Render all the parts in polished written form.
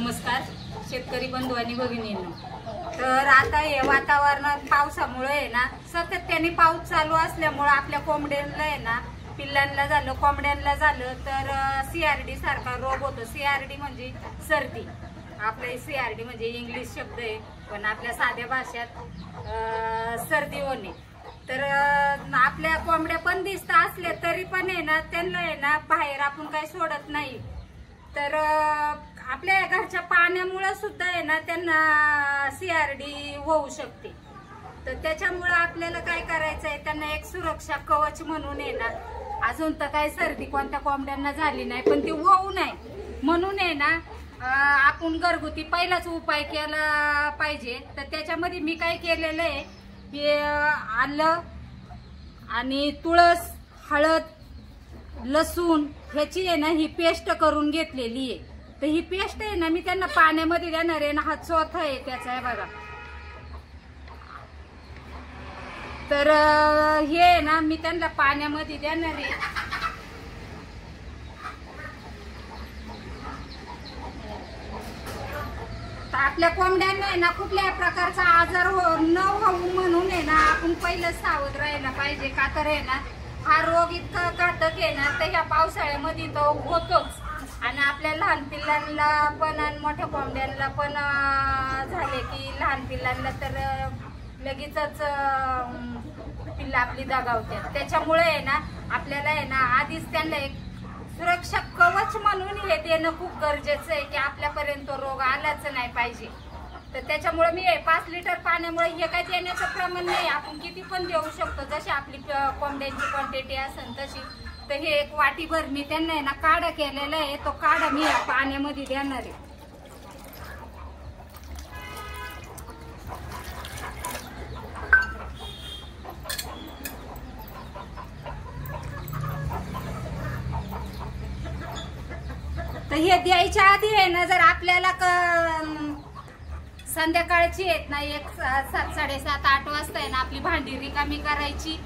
नमस्कार शेतकरी बंधू आणि भगिनींनो। तर आता हे वातावरणात पावसामुळे आहे ना, सातत्याने पाऊस चालू असल्यामुळे आपल्या कोंबड्यांना आहे ना, पिल्लांना झालं कोंबड्यांना झालं तर सीआरडी सारखा रोग होतो। सीआरडी म्हणजे सर्दी, आपल्या सीआरडी म्हणजे इंग्लिश शब्द आहे पण आपल्या साध्या भाषेत सर्दी होणे। तर आपल्या कोंबड्या पण दिसत असले तरी पण आहे ना, त्यांना आहे ना बाहेर आपण काही सोडत नाही। तर आपल्या घरच्या पाण्यामुळे सुद्धा आहे ना त्यांना सीआरडी होऊ शकते। तर त्याच्यामुळे आपल्याला काय करायचं आहे, त्यांना एक सुरक्षा कवच म्हणून आहे ना, अजून तर काही सर्दी कोणत्या कोंबड्यांना झाली नाही पण ती होऊ नये म्हणून आहे ना, आपण घरगुती पहिलाच उपाय केला पाहिजे। तर त्याच्यामध्ये मी काय केलेलं आहे, हे आलं आणि तुळस, हळद, लसूण ह्याची आहे ना ही पेस्ट करून घेतलेली आहे। तर ही पेस्ट आहे ना मी त्यांना पाण्यामध्ये देणार आहे ना, हा चौथा आहे त्याचा आहे बघा। तर हे आहे ना मी त्यांना पाण्यामध्ये देणार आहे। तर आपल्या कोंबड्यांना आहे ना कुठल्याही प्रकारचा आजार न होऊ म्हणून आहे ना आपण पहिलंच सावध राहायला पाहिजे। का तर आहे ना हा रोग इतका घातक आहे ना, तर ह्या पावसाळ्यामध्ये तो होतोच आणि आपल्या लहान पिल्लांना पण आणि मोठ्या कोंबड्यांना पण झाले की लहान पिल्लांना तर लगेचच पिल्ला आपली दगावतात। त्याच्यामुळे आहे ना आपल्याला आहे ना आधीच त्यांना एक सुरक्षा कवच म्हणून हे देणं खूप गरजेचं आहे की आपल्यापर्यंत रोग आलाच नाही पाहिजे। तर त्याच्यामुळे मी 5 लिटर पाण्यामुळे हे काय देण्याचं प्रमाण नाही, आपण किती पण देऊ शकतो जशी आपली कोंबड्यांची क्वांटिटी असेल तशी। तर हे एक वाटीभर मी त्यांना आहे ना काढा केलेला आहे, तो काढा मी पाण्यामध्ये देणार आहे। तर हे द्यायच्या आधी आहे ना, जर आपल्याला संध्याकाळची येत ना 7, 7:30, 8 वाजता आहे ना आपली भांडी रिकामी करायची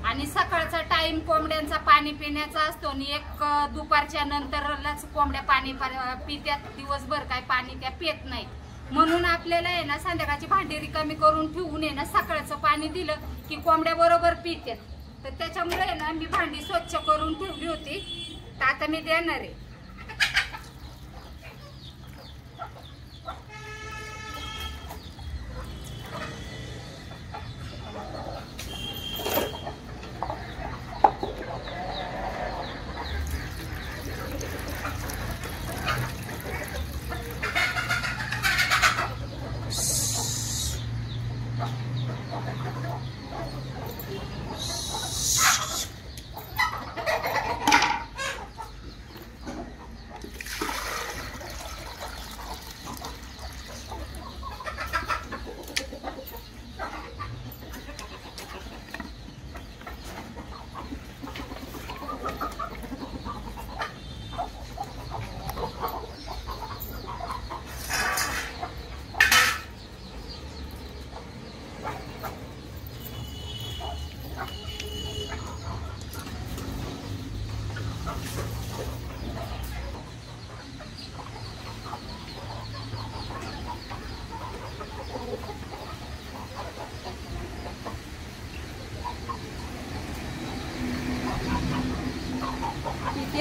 आणि सकाळचा टाइम कोंबड्यांचा पाणी पिण्याचा असतो आणि एक दुपारच्या नंतरलाच कोंबड्या पाणी पित्यात, दिवसभर काय पाणी त्या पित नाही। म्हणून आपल्याला आहे ना संध्याकाळची भांडी रिकामी करून ठेवून आहे ना सकाळचं पाणी दिलं की कोंबड्या बरोबर पित्यात। तर त्याच्यामुळे आहे ना मी भांडी स्वच्छ करून ठेवली होती, तर आता मी देणार आहे।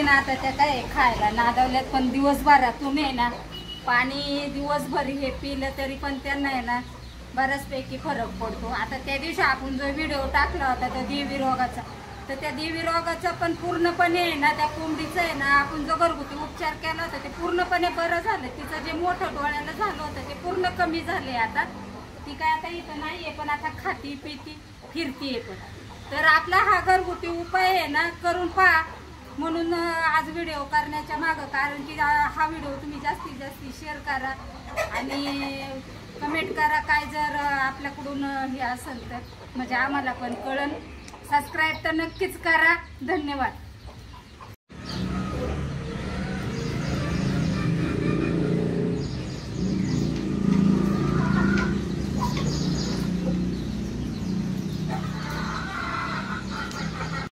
आता त्या काय खायला नादवल्यात पण दिवसभरातून आहे ना पाणी दिवसभर हे पिलं तरी पण त्यांना आहे ना बऱ्याचपैकी फरक पडतो। आता त्या दिवशी आपण जो व्हिडिओ टाकला होता त्या देवी रोगाचा, तर त्या देवी रोगाचा पण पूर्णपणे आहे ना त्या कोंबडीचं आहे ना आपण जो घरगुती उपचार केला होता ते पूर्णपणे बरं झालं। तिचं जे मोठं डोळ्याला झालं होतं ते पूर्ण कमी झाले। आता ती काय आता इथं नाहीये पण आता खाती पिती फिरतीये पण। तर आपला हा घरगुती उपाय आहे ना करून पहा म्हणून आज व्हिडिओ करण्याच्या मागं, कारण की हा व्हिडिओ तुम्ही जास्तीत जास्त शेअर करा आणि कमेंट करा काय जर आपल्याकडून हे असेल तर, म्हणजे आम्हाला पण कळन। सबस्क्राईब तर नक्कीच करा। धन्यवाद।